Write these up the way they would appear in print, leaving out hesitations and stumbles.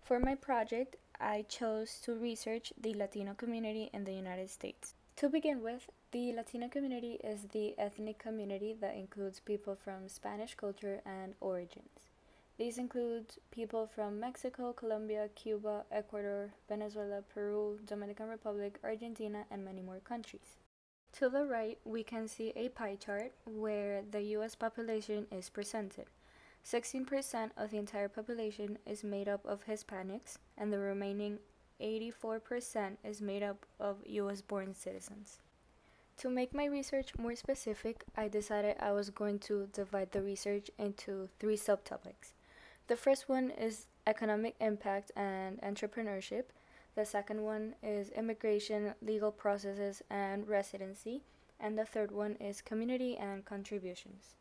For my project, I chose to research the Latino community in the United States. To begin with, the Latino community is the ethnic community that includes people from Spanish culture and origins. These include people from Mexico, Colombia, Cuba, Ecuador, Venezuela, Peru, Dominican Republic, Argentina, and many more countries. To the right, we can see a pie chart where the US population is presented. 16% of the entire population is made up of Hispanics, and the remaining 84% is made up of US born citizens. To make my research more specific, I decided I was going to divide the research into three subtopics. The first one is economic impact and entrepreneurship. The second one is immigration, legal processes, and residency. And the third one is community and contributions.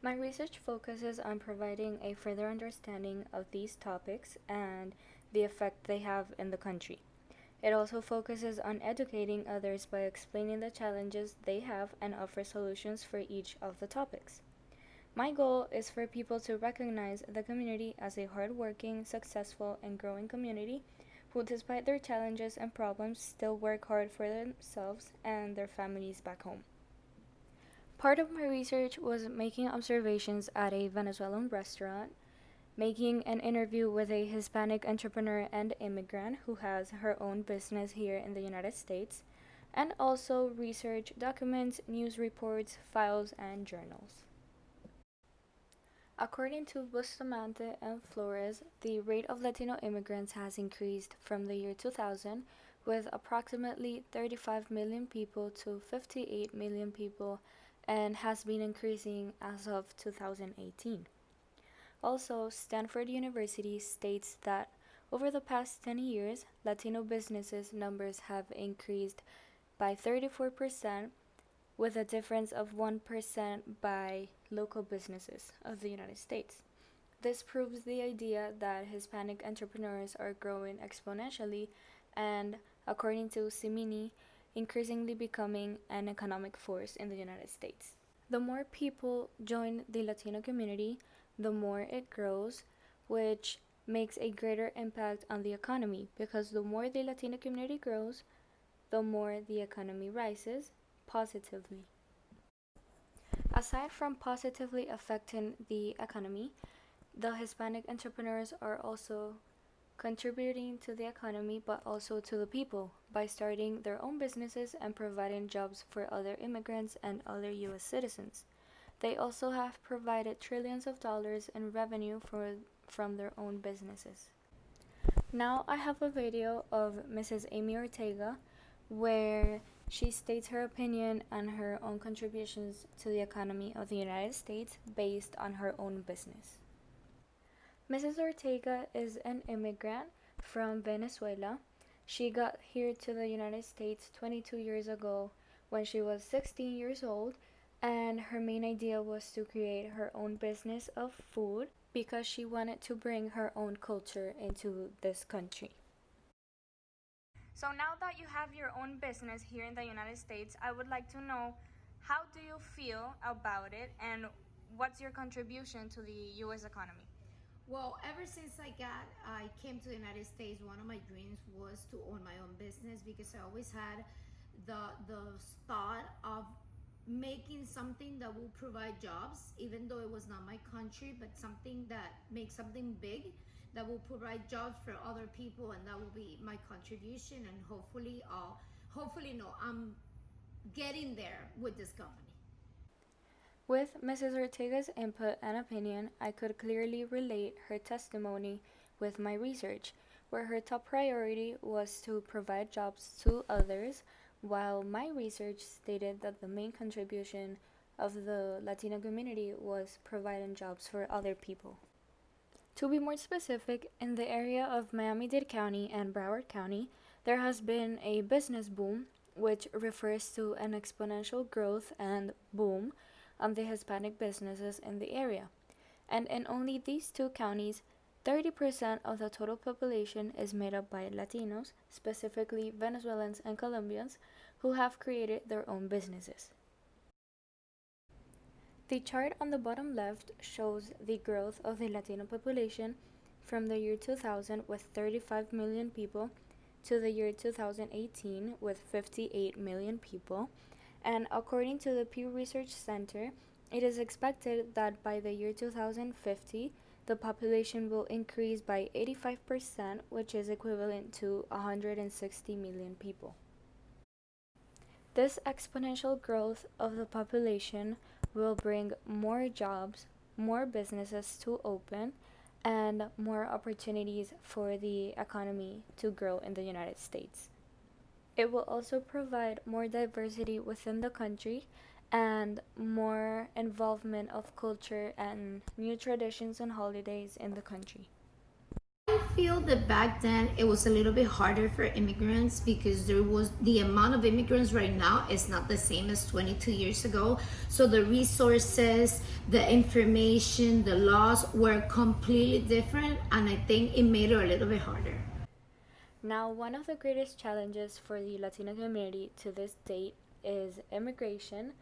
My research focuses on providing a further understanding of these topics and the effect they have in the country. It also focuses on educating others by explaining the challenges they have and offer solutions for each of the topics. My goal is for people to recognize the community as a hardworking, successful, and growing community who, despite their challenges and problems, still work hard for themselves and their families back home. Part of my research was making observations at a Venezuelan restaurant, making an interview with a Hispanic entrepreneur and immigrant who has her own business here in the United States, and also research documents, news reports, files, and journals. According to Bustamante and Flores, the rate of Latino immigrants has increased from the year 2000, with approximately 35 million people to 58 million people, and has been increasing as of 2018. Also, Stanford University states that over the past 10 years, Latino businesses numbers have increased by 34%, with a difference of 1% by local businesses of the United States. This proves the idea that Hispanic entrepreneurs are growing exponentially and, according to Simini, increasingly becoming an economic force in the United States. The more people join the Latino community, the more it grows, which makes a greater impact on the economy, because the more the Latino community grows, the more the economy rises positively. Aside from positively affecting the economy, the Hispanic entrepreneurs are also contributing to the economy but also to the people by starting their own businesses and providing jobs for other immigrants and other US citizens. They also have provided trillions of dollars in revenue from their own businesses. Now I have a video of Mrs. Amy Ortega where she states her opinion and her own contributions to the economy of the United States based on her own business. Mrs. Ortega is an immigrant from Venezuela. She got here to the United States 22 years ago when she was 16 years old, and her main idea was to create her own business of food because she wanted to bring her own culture into this country. So now that you have your own business here in the United States, I would like to know, how do you feel about it and what's your contribution to the US economy? Well, ever since I came to the United States, one of my dreams was to own my own business because I always had the thought of making something that will provide jobs, even though it was not my country, but something that makes something big that will provide jobs for other people, and that will be my contribution. And hopefully, no, I'm getting there with this company. With Mrs. Ortega's input and opinion, I could clearly relate her testimony with my research, where her top priority was to provide jobs to others, while my research stated that the main contribution of the Latino community was providing jobs for other people. To be more specific, in the area of Miami-Dade County and Broward County, there has been a business boom, which refers to an exponential growth and boom of the Hispanic businesses in the area. And in only these two counties, 30% of the total population is made up by Latinos, specifically Venezuelans and Colombians, who have created their own businesses. The chart on the bottom left shows the growth of the Latino population from the year 2000 with 35 million people to the year 2018 with 58 million people. And according to the Pew Research Center, it is expected that by the year 2050, the population will increase by 85%, which is equivalent to 160 million people. This exponential growth of the population will bring more jobs, more businesses to open, and more opportunities for the economy to grow in the United States. It will also provide more diversity within the country and more involvement of culture and new traditions and holidays in the country. I feel that back then it was a little bit harder for immigrants because there was the amount of immigrants right now is not the same as 22 years ago. So the resources, the information, the laws were completely different, and I think it made it a little bit harder. Now, one of the greatest challenges for the Latino community to this date is immigration,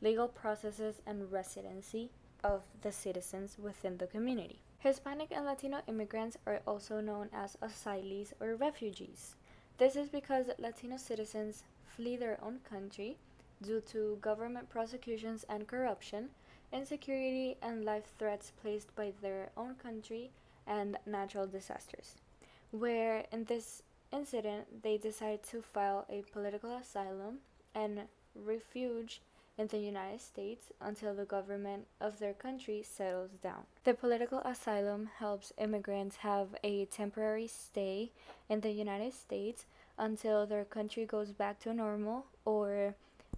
legal processes, and residency of the citizens within the community. Hispanic and Latino immigrants are also known as asylees or refugees. This is because Latino citizens flee their own country due to government prosecutions and corruption, insecurity, and life threats placed by their own country and natural disasters, where in this incident they decide to file a political asylum and refuge in the United States until the government of their country settles down. The political asylum helps immigrants have a temporary stay in the United States until their country goes back to normal or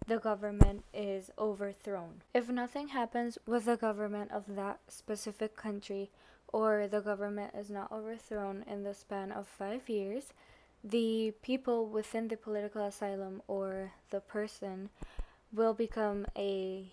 the government is overthrown. If nothing happens with the government of that specific country or the government is not overthrown in the span of 5 years, the people within the political asylum or the person will become a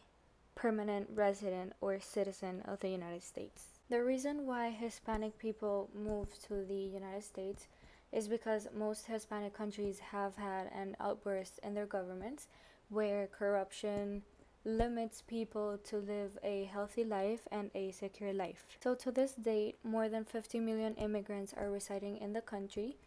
permanent resident or citizen of the United States. The reason why Hispanic people move to the United States is because most Hispanic countries have had an outburst in their governments where corruption limits people to live a healthy life and a secure life. So to this date, more than 50 million immigrants are residing in the country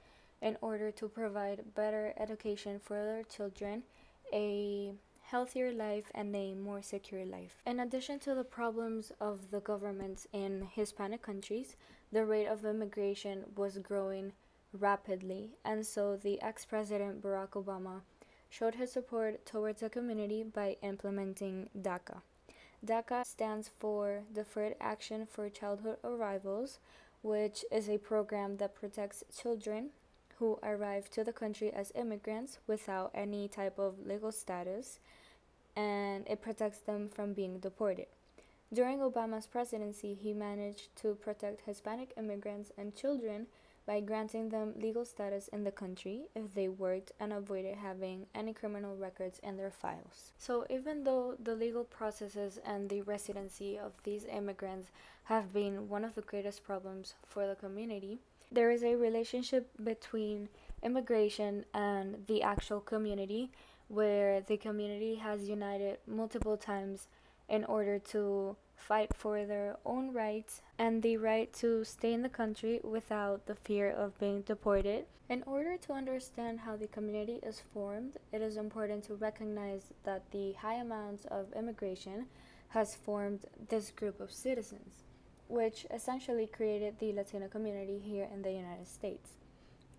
in order to provide better education for their children, a healthier life, and a more secure life. In addition to the problems of the governments in Hispanic countries, the rate of immigration was growing rapidly, and so the ex-president Barack Obama showed his support towards the community by implementing DACA. DACA stands for Deferred Action for Childhood Arrivals, which is a program that protects children who arrive to the country as immigrants without any type of legal status, and it protects them from being deported. During Obama's presidency, he managed to protect Hispanic immigrants and children by granting them legal status in the country if they worked and avoided having any criminal records in their files. So even though the legal processes and the residency of these immigrants have been one of the greatest problems for the community, there is a relationship between immigration and the actual community where the community has united multiple times in order to fight for their own rights and the right to stay in the country without the fear of being deported. In order to understand how the community is formed, it is important to recognize that the high amounts of immigration has formed this group of citizens, which essentially created the Latino community here in the United States.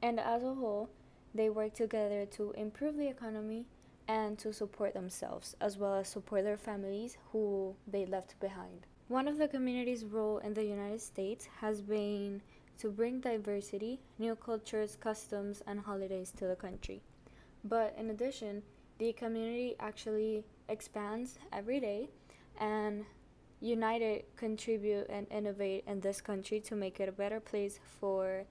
And as a whole, they work together to improve the economy and to support themselves, as well as support their families who they left behind. One of the community's role in the United States has been to bring diversity, new cultures, customs, and holidays to the country. But in addition, the community actually expands every day and united contribute and innovate in this country to make it a better place for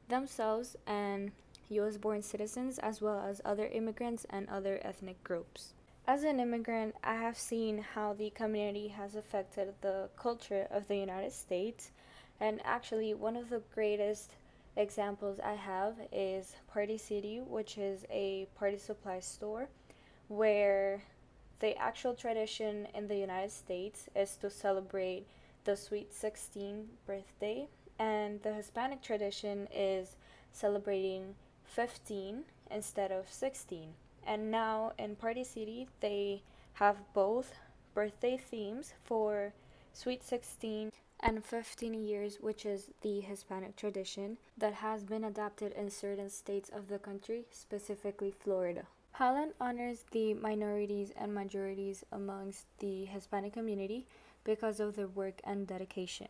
themselves and US born citizens as well as other immigrants and other ethnic groups. As an immigrant, I have seen how the community has affected the culture of the United States, and actually one of the greatest examples I have is Party City, which is a party supply store where the actual tradition in the United States is to celebrate the Sweet 16 birthday And the Hispanic tradition is celebrating 15 instead of 16. And now in Party City, they have both birthday themes for Sweet 16 and 15 years, which is the Hispanic tradition that has been adopted in certain states of the country, specifically Florida. Holland honors the minorities and majorities amongst the Hispanic community because of their work and dedication.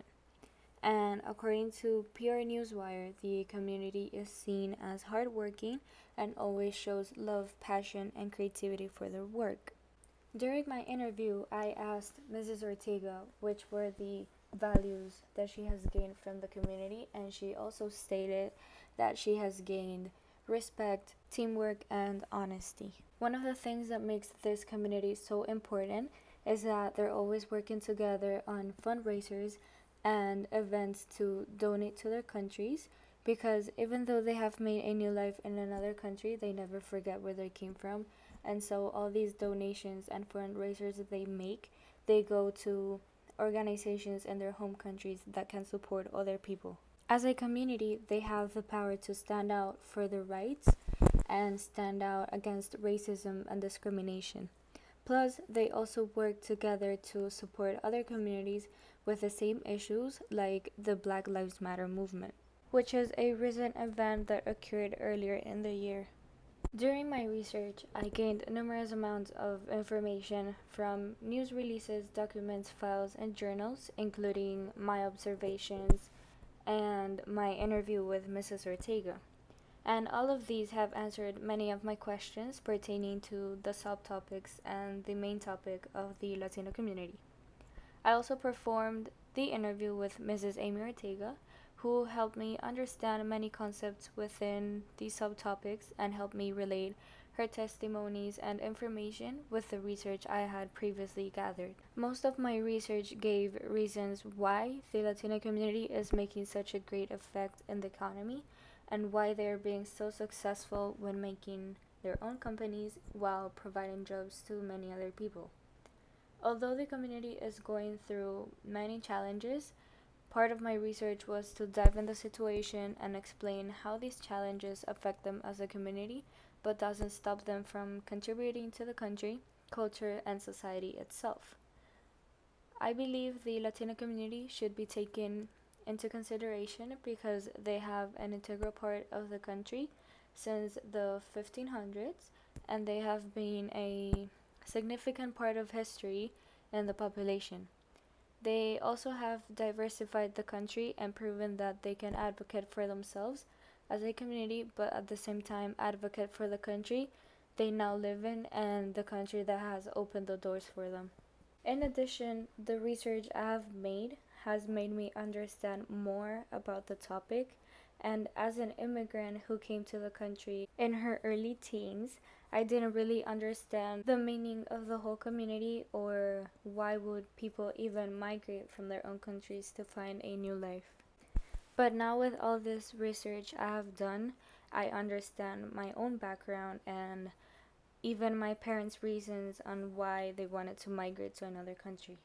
And according to PR Newswire, the community is seen as hardworking and always shows love, passion, and creativity for their work. During my interview, I asked Mrs. Ortega which were the values that she has gained from the community, and she also stated that she has gained respect, teamwork, and honesty. One of the things that makes this community so important is that they're always working together on fundraisers and events to donate to their countries, because even though they have made a new life in another country, they never forget where they came from. And so all these donations and fundraisers that they make, they go to organizations in their home countries that can support other people. As a community, they have the power to stand out for their rights and stand out against racism and discrimination. Plus, they also work together to support other communities with the same issues, like the Black Lives Matter movement, which is a recent event that occurred earlier in the year. During my research, I gained numerous amounts of information from news releases, documents, files, and journals, including my observations and my interview with Mrs. Ortega. And all of these have answered many of my questions pertaining to the subtopics and the main topic of the Latino community. I also performed the interview with Mrs. Amy Ortega, who helped me understand many concepts within these subtopics and helped me relate her testimonies and information with the research I had previously gathered. Most of my research gave reasons why the Latino community is making such a great effect in the economy and why they are being so successful when making their own companies while providing jobs to many other people. Although the community is going through many challenges, part of my research was to dive in the situation and explain how these challenges affect them as a community, but doesn't stop them from contributing to the country, culture, and society itself. I believe the Latino community should be taken into consideration because they have an integral part of the country since the 1500s, and they have been a significant part of history in the population. They also have diversified the country and proven that they can advocate for themselves as a community, but at the same time advocate for the country they now live in and the country that has opened the doors for them. In addition, the research I have made has made me understand more about the topic, and as an immigrant who came to the country in her early teens, I didn't really understand the meaning of the whole community or why would people even migrate from their own countries to find a new life. But now with all this research I have done, I understand my own background and even my parents' reasons on why they wanted to migrate to another country.